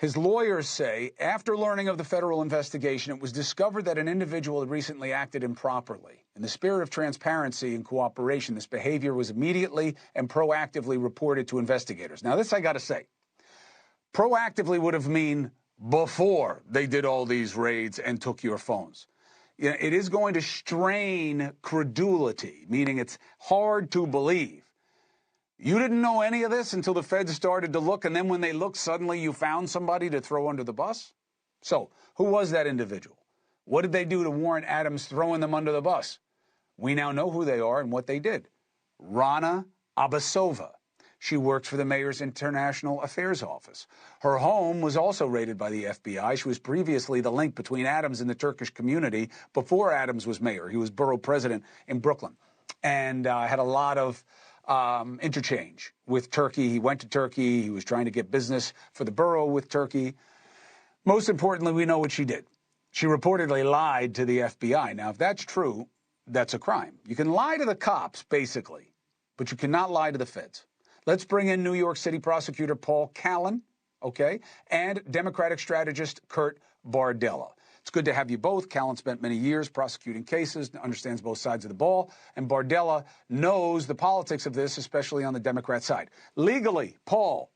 His lawyers say after learning of the federal investigation, it was discovered that an individual had recently acted improperly. In the spirit of transparency and cooperation, this behavior was immediately and proactively reported to investigators. Now, this I got to say, proactively would have mean before they did all these raids and took your phones. It is going to strain credulity, meaning it's hard to believe. You didn't know any of this until the feds started to look, and then when they looked, suddenly you found somebody to throw under the bus? So, who was that individual? What did they do to warrant Adams throwing them under the bus? We now know who they are and what they did. Rana Abasova. She worked for the mayor's International Affairs Office. Her home was also raided by the FBI. She was previously the link between Adams and the Turkish community before Adams was mayor. He was borough president in Brooklyn and had a lot of interchange with Turkey. He went to Turkey. He was trying to get business for the borough with Turkey. Most importantly, we know what she did. She reportedly lied to the FBI. Now, if that's true, that's a crime. You can lie to the cops, basically, but you cannot lie to the feds. Let's bring in New York City prosecutor Paul Callan, okay, and Democratic strategist Kurt Bardella. It's good to have you both. Callan spent many years prosecuting cases, understands both sides of the ball, and Bardella knows the politics of this, especially on the Democrat side. Legally, Paul,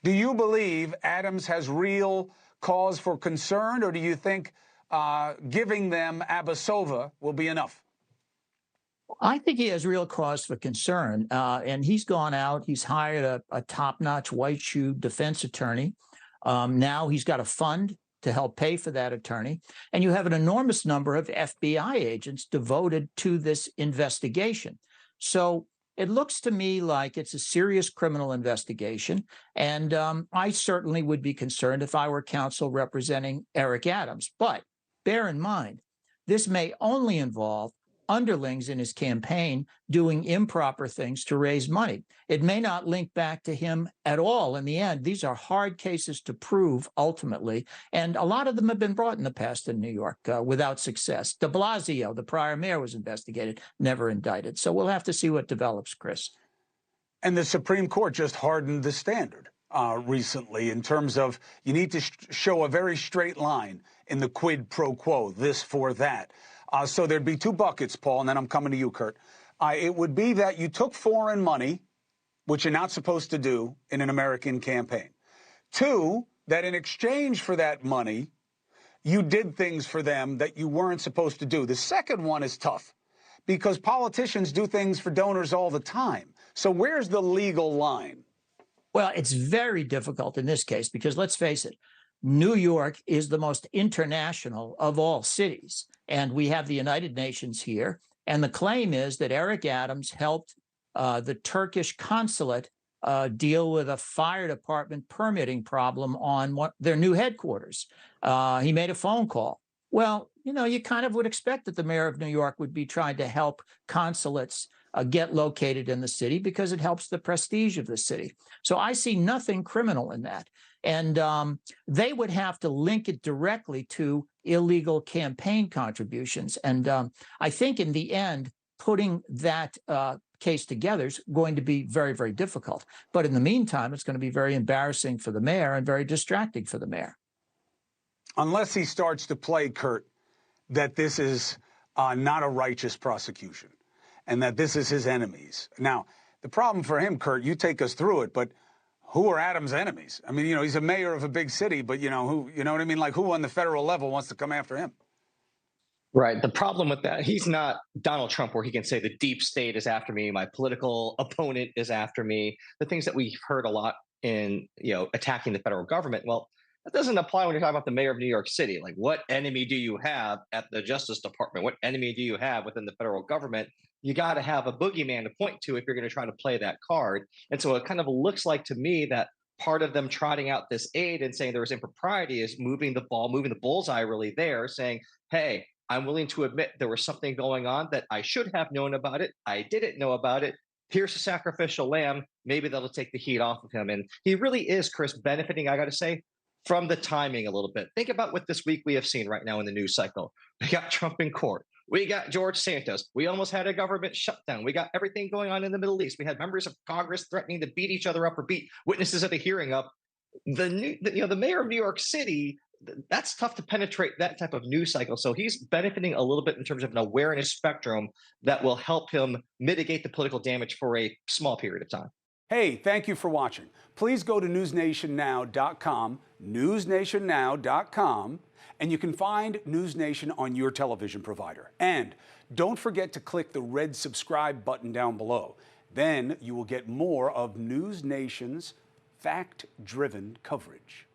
do you believe Adams has real cause for concern, or do you think giving them Abasova will be enough? I think he has real cause for concern, and he's gone out. He's hired a top-notch white-shoe defense attorney. Now he's got a fund to help pay for that attorney. And you have an enormous number of FBI agents devoted to this investigation. So it looks to me like it's a serious criminal investigation. And I certainly would be concerned if I were counsel representing Eric Adams. But bear in mind, this may only involve underlings in his campaign doing improper things to raise money. It may not link back to him at all in the end. These are hard cases to prove ultimately, and a lot of them have been brought in the past in New York without success. De Blasio, the prior mayor, was investigated, never indicted. So we'll have to see what develops, Chris. And the Supreme Court just hardened the standard recently in terms of you need to show a very straight line in the quid pro quo, this for that. So there'd be two buckets, Paul, and then I'm coming to you, Kurt. It would be that you took foreign money, which you're not supposed to do in an American campaign. Two, that in exchange for that money, you did things for them that you weren't supposed to do. The second one is tough because politicians do things for donors all the time. So where's the legal line? Well, it's very difficult in this case because let's face it, New York is the most international of all cities. And we have the United Nations here. And the claim is that Eric Adams helped the Turkish consulate deal with a fire department permitting problem on their new headquarters. He made a phone call. Well, you know, you kind of would expect that the mayor of New York would be trying to help consulates get located in the city because it helps the prestige of the city. So I see nothing criminal in that. And they would have to link it directly to illegal campaign contributions. And I think in the end, putting that case together is going to be very, very difficult. But in the meantime, it's going to be very embarrassing for the mayor and very distracting for the mayor. Unless he starts to play, Kurt, that this is not a righteous prosecution and that this is his enemies. Now, the problem for him, Kurt, you take us through it, but who are Adams' enemies? I mean, you know, he's a mayor of a big city, but, you know, you know what I mean? Like, who on the federal level wants to come after him? Right. The problem with that, he's not Donald Trump where he can say the deep state is after me, my political opponent is after me, the things that we've heard a lot in, you know, attacking the federal government. Well, that doesn't apply when you're talking about the mayor of New York City. Like, what enemy do you have at the Justice Department? What enemy do you have within the federal government? You got to have a boogeyman to point to if you're going to try to play that card. And so it kind of looks like to me that part of them trotting out this aid and saying there was impropriety is moving the ball, moving the bullseye really there, saying, hey, I'm willing to admit there was something going on that I should have known about it. I didn't know about it. Here's a sacrificial lamb. Maybe that'll take the heat off of him. And he really is, Chris, benefiting, I got to say, from the timing a little bit. Think about what this week we have seen right now in the news cycle. We got Trump in court. We got George Santos. We almost had a government shutdown. We got everything going on in the Middle East. We had members of Congress threatening to beat each other up or beat witnesses at a hearing up. the mayor of New York City, that's tough to penetrate that type of news cycle. So he's benefiting a little bit in terms of an awareness spectrum that will help him mitigate the political damage for a small period of time. Hey, thank you for watching. Please go to newsnationnow.com, newsnationnow.com, and you can find News Nation on your television provider. And don't forget to click the red subscribe button down below. Then you will get more of News Nation's fact-driven coverage.